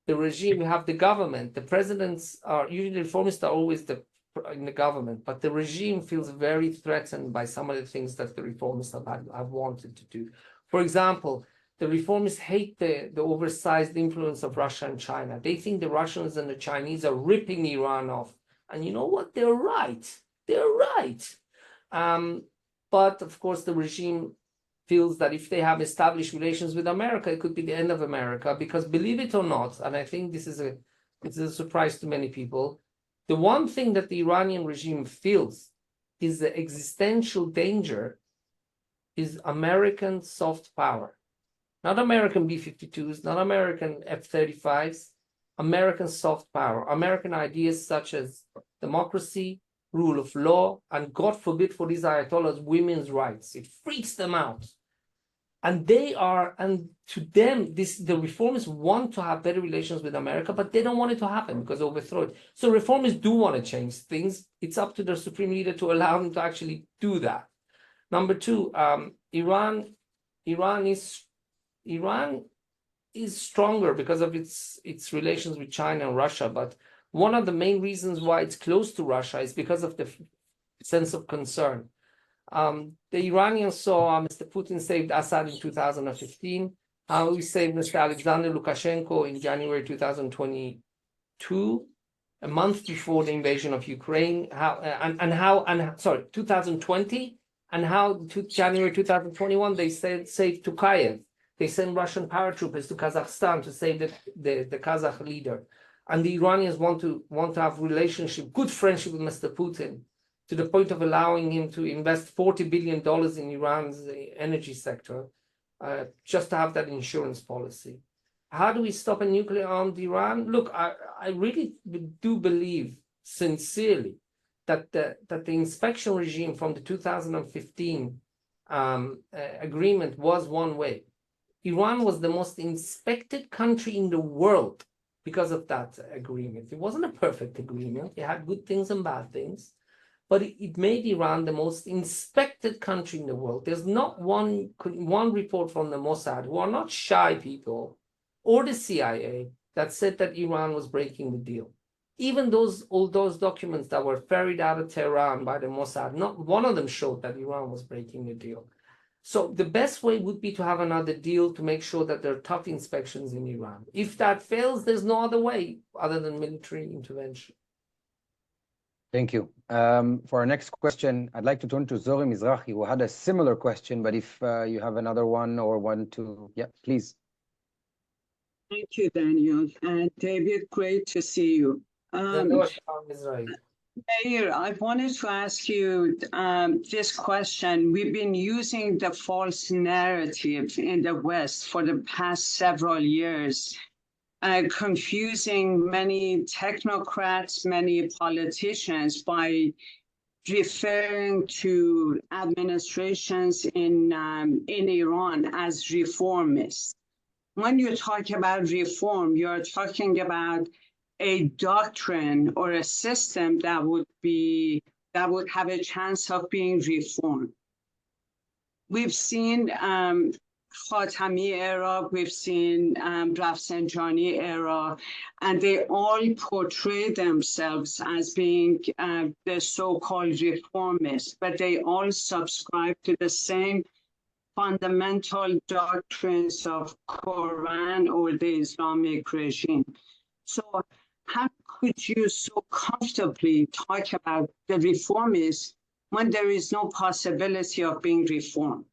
the regime, you have the government, the presidents are usually reformists are always in the government, but the regime feels very threatened by some of the things that the reformists have wanted to do. For example, the reformists hate the oversized influence of Russia and China. They think the Russians and the Chinese are ripping Iran off. And you know what? They're right. They're right. But of course, the regime feels that if they have established relations with America, it could be the end of America, because believe it or not, and I think this is a surprise to many people, the one thing that the Iranian regime feels is the existential danger is American soft power. Not American B-52s, not American F-35s, American soft power, American ideas such as democracy, rule of law, and God forbid for these Ayatollahs, women's rights. It freaks them out. And to them, the reformists want to have better relations with America, but they don't want it to happen because overthrow it. So reformists do want to change things. It's up to their supreme leader to allow them to actually do that. Number two, Iran is stronger because of its relations with China and Russia, but one of the main reasons why it's close to Russia is because of the sense of concern. The Iranians saw Mr. Putin saved Assad in 2015, how he saved Mr. Alexander Lukashenko in January 2022, a month before the invasion of Ukraine, 2020, and how January 2021 they saved Tokayev. They sent Russian paratroopers to Kazakhstan to save the Kazakh leader. And the Iranians want to have good friendship with Mr. Putin, to the point of allowing him to invest $40 billion in Iran's energy sector, just to have that insurance policy. How do we stop a nuclear-armed Iran? Look, I really do believe sincerely that the inspection regime from the 2015 agreement was one way. Iran was the most inspected country in the world because of that agreement. It wasn't a perfect agreement. It had good things and bad things, but it made Iran the most inspected country in the world. There's not one report from the Mossad, who are not shy people, or the CIA, that said that Iran was breaking the deal. Even all those documents that were ferried out of Tehran by the Mossad, not one of them showed that Iran was breaking the deal. So the best way would be to have another deal to make sure that there are tough inspections in Iran. If that fails, there's no other way other than military intervention. Thank you. For our next question, I'd like to turn to Zori Mizrahi, who had a similar question, but if you have another one or one to, yeah, please. Thank you, Daniel. And David, great to see you. Meir, I wanted to ask you this question. We've been using the false narrative in the West for the past several years, confusing many technocrats, many politicians by referring to administrations in Iran as reformists. When you talk about reform, you're talking about a doctrine or a system that would have a chance of being reformed. We've seen Khatami era, we've seen Rafsanjani era, and they all portray themselves as being the so-called reformists, but they all subscribe to the same fundamental doctrines of Quran or the Islamic regime. So how could you so comfortably talk about the reformists when there is no possibility of being reformed?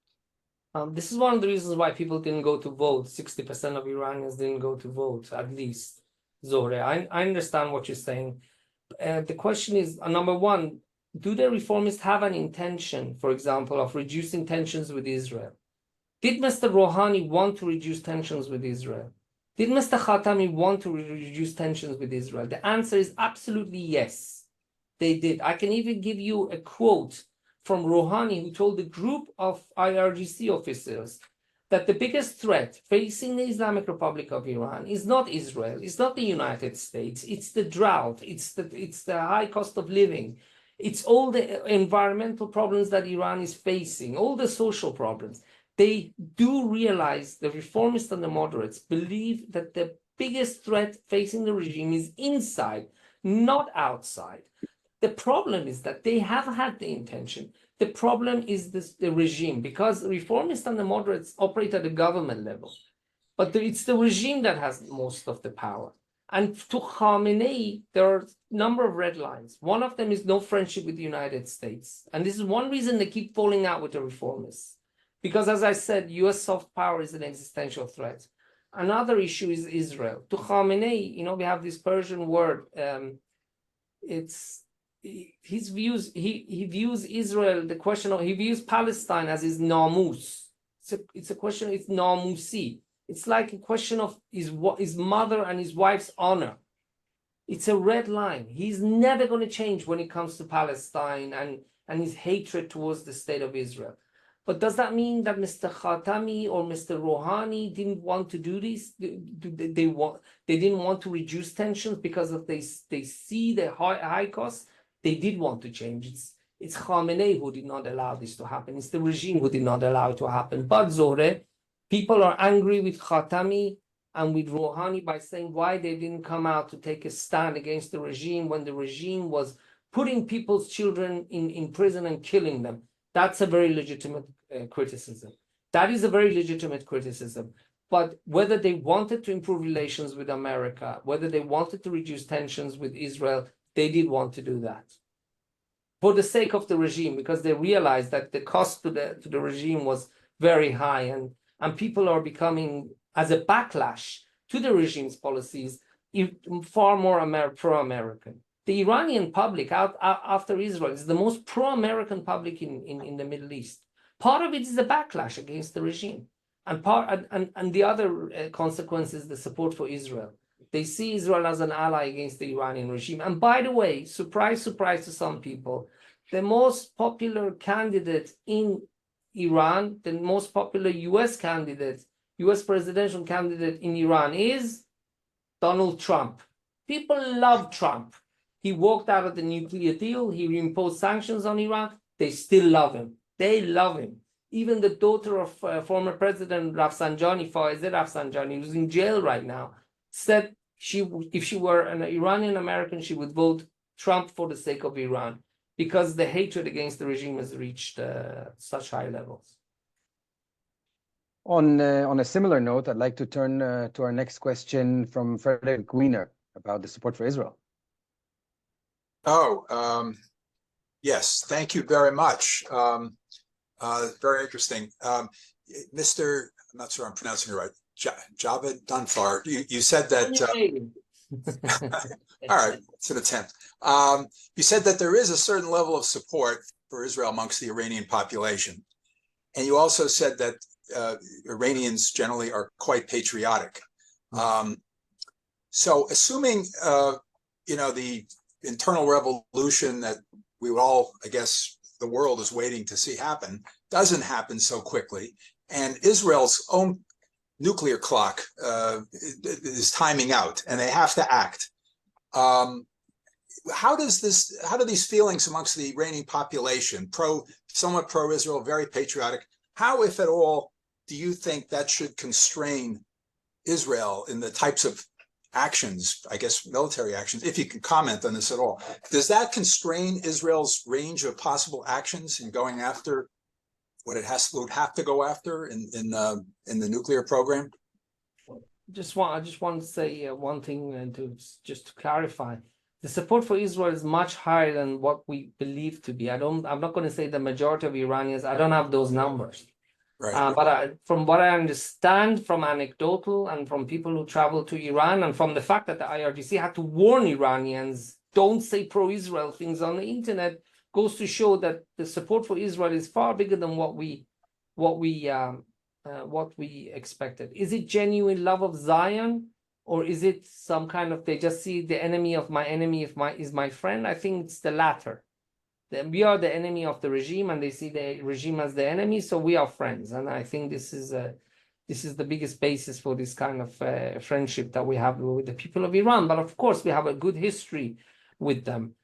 This is one of the reasons why people didn't go to vote. 60% of Iranians didn't go to vote, at least, Zore. I understand what you're saying. The question is, number one, do the reformists have an intention, for example, of reducing tensions with Israel? Did Mr. Rouhani want to reduce tensions with Israel? Did Mr. Khatami want to reduce tensions with Israel? The answer is absolutely yes, they did. I can even give you a quote from Rouhani, who told a group of IRGC officers that the biggest threat facing the Islamic Republic of Iran is not Israel, it's not the United States, it's the drought, it's the high cost of living, it's all the environmental problems that Iran is facing, all the social problems. They do realize, the reformists and the moderates believe that the biggest threat facing the regime is inside, not outside. The problem is that they have had the intention. The problem is the regime, because the reformists and the moderates operate at the government level. But it's the regime that has most of the power. And to Khamenei, there are a number of red lines. One of them is no friendship with the United States. And this is one reason they keep falling out with the reformists. Because as I said, US soft power is an existential threat. Another issue is Israel. To Khamenei, we have this Persian word. His views, he views Israel, he views Palestine as his namus. It's a question, it's namusi. It's like a question of his mother and his wife's honor. It's a red line. He's never going to change when it comes to Palestine and his hatred towards the state of Israel. But does that mean that Mr. Khatami or Mr. Rouhani didn't want to do this? They didn't want to reduce tensions because of they see the high costs? They did want to change. It's Khamenei who did not allow this to happen. It's the regime who did not allow it to happen. But Zohre, people are angry with Khatami and with Rouhani by saying why they didn't come out to take a stand against the regime when the regime was putting people's children in prison and killing them. That's a very legitimate criticism. That is a very legitimate criticism. But whether they wanted to improve relations with America, whether they wanted to reduce tensions with Israel, they did want to do that for the sake of the regime, because they realized that the cost to the regime was very high, and people are becoming, as a backlash to the regime's policies, far more pro-American. The Iranian public after Israel is the most pro-American public in the Middle East. Part of it is a backlash against the regime, and the other consequence is the support for Israel. They see Israel as an ally against the Iranian regime. And by the way, surprise, surprise to some people, the most popular candidate in Iran, the most popular US presidential candidate in Iran is Donald Trump. People love Trump. He walked out of the nuclear deal. He imposed sanctions on Iran. They still love him. They love him. Even the daughter of former President Rafsanjani, Faizeh Rafsanjani, who's in jail right now, said if she were an Iranian American, she would vote Trump for the sake of Iran, because the hatred against the regime has reached such high levels. On a similar note, I'd like to turn to our next question from Frederick Wiener about the support for Israel. Yes, thank you very much. Very interesting. Mr. I'm not sure I'm pronouncing it right. Javedanfar, you said that. All right, it's an attempt. You said that there is a certain level of support for Israel amongst the Iranian population, and you also said that Iranians generally are quite patriotic. So, assuming the internal revolution that we would all, I guess, the world is waiting to see happen, doesn't happen so quickly, and Israel's own nuclear clock is timing out, and they have to act. How do these feelings amongst the Iranian population, somewhat pro-Israel, very patriotic, how, if at all, do you think that should constrain Israel in the types of actions, I guess military actions, if you can comment on this at all? Does that constrain Israel's range of possible actions in going after what it would have to go after in the nuclear program? I just want to say one thing, and to clarify, the support for Israel is much higher than what we believe to be. I'm not going to say the majority of Iranians. I don't have those numbers. Right. But from what I understand, from anecdotal and from people who travel to Iran, and from the fact that the IRGC had to warn Iranians, don't say pro-Israel things on the internet, goes to show that the support for Israel is far bigger than what we expected. Is it genuine love of Zion, or is it some kind of, they just see the enemy of my enemy is my friend? I think it's the latter. We are the enemy of the regime, and they see the regime as the enemy, so we are friends. And I think this is the biggest basis for this kind of friendship that we have with the people of Iran. But of course, we have a good history with them.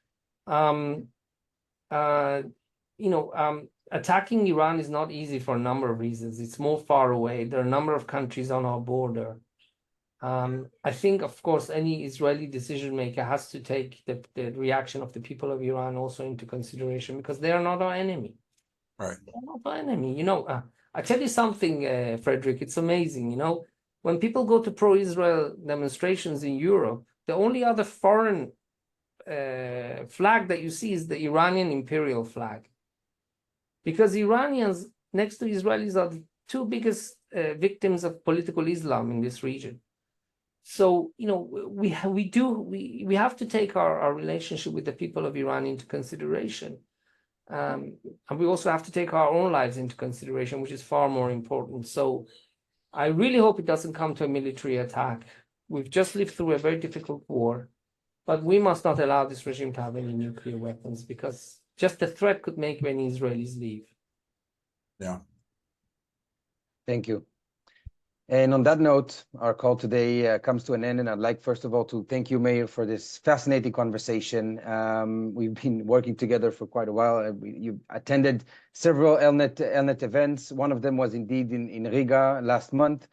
Attacking Iran is not easy for a number of reasons. It's more far away. There are a number of countries on our border. I think, of course, any Israeli decision maker has to take the reaction of the people of Iran also into consideration, because they are not our enemy. Right. They're not our enemy. I tell you something, Frederick, it's amazing. When people go to pro-Israel demonstrations in Europe, the only other foreign flag that you see is the Iranian imperial flag. Because Iranians, next to Israelis, are the two biggest victims of political Islam in this region. So, we have to take our relationship with the people of Iran into consideration. And we also have to take our own lives into consideration, which is far more important. So I really hope it doesn't come to a military attack. We've just lived through a very difficult war, but we must not allow this regime to have any nuclear weapons, because just the threat could make many Israelis leave. Yeah. Thank you. And on that note, our call today comes to an end. And I'd like, first of all, to thank you, Meir, for this fascinating conversation. We've been working together for quite a while. You attended several ELNET events. One of them was indeed in Riga last month.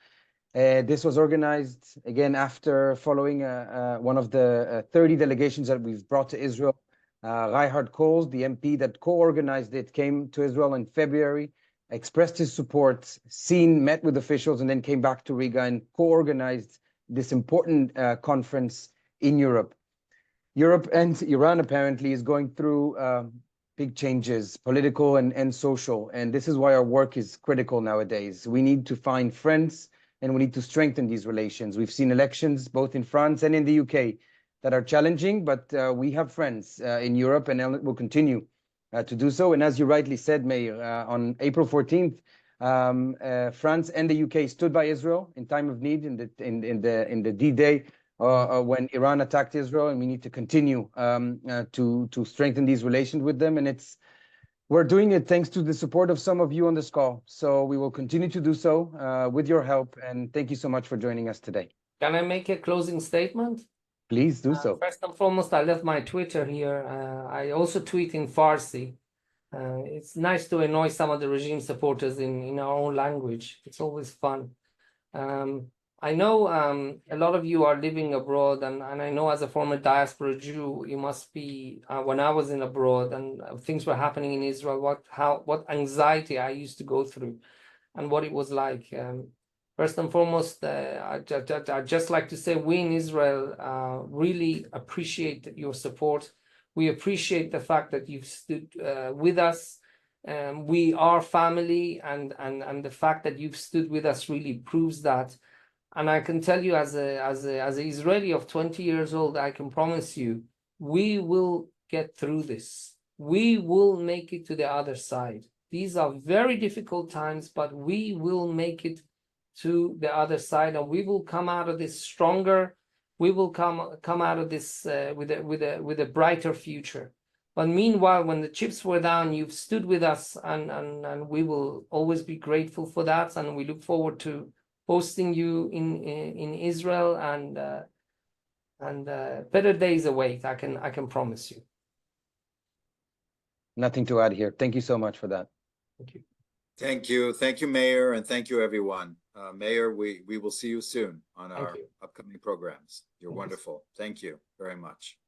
This was organized, again, after following one of the 30 delegations that we've brought to Israel. Rihards Kols, the MP that co-organized it, came to Israel in February, expressed his support, met with officials, and then came back to Riga and co-organized this important conference in Europe. Europe and Iran apparently is going through big changes, political and social, and this is why our work is critical nowadays. We need to find friends, and we need to strengthen these relations. We've seen elections both in France and in the UK that are challenging, but we have friends in Europe, and ELNET will continue to do so. And as you rightly said, Meir, on April 14th, France and the UK stood by Israel in time of need in the D-Day when Iran attacked Israel, and we need to continue to strengthen these relations with them. And we're doing it thanks to the support of some of you on this call. So we will continue to do so with your help. And thank you so much for joining us today. Can I make a closing statement? Please do so. First and foremost, I left my Twitter here. I also tweet in Farsi. It's nice to annoy some of the regime supporters in our own language. It's always fun. I know a lot of you are living abroad, and I know as a former diaspora Jew, you must be, when I was in abroad and things were happening in Israel, what anxiety I used to go through and what it was like. First and foremost, I'd just like to say we in Israel really appreciate your support. We appreciate the fact that you've stood with us. We are family, and the fact that you've stood with us really proves that. And I can tell you, as an Israeli of 20 years old, I can promise you, we will get through this. We will make it to the other side. These are very difficult times, but we will make it to the other side, and we will come out of this stronger. We will come out of this with a brighter future. But meanwhile, when the chips were down, you've stood with us, and we will always be grateful for that. And we look forward to hosting you in Israel, and better days await. I can promise you. Nothing to add here. Thank you so much for that. Thank you. Thank you. Thank you, Meir, and thank you, everyone. Meir, we will see you soon on our upcoming programs. You're wonderful. Thank you very much.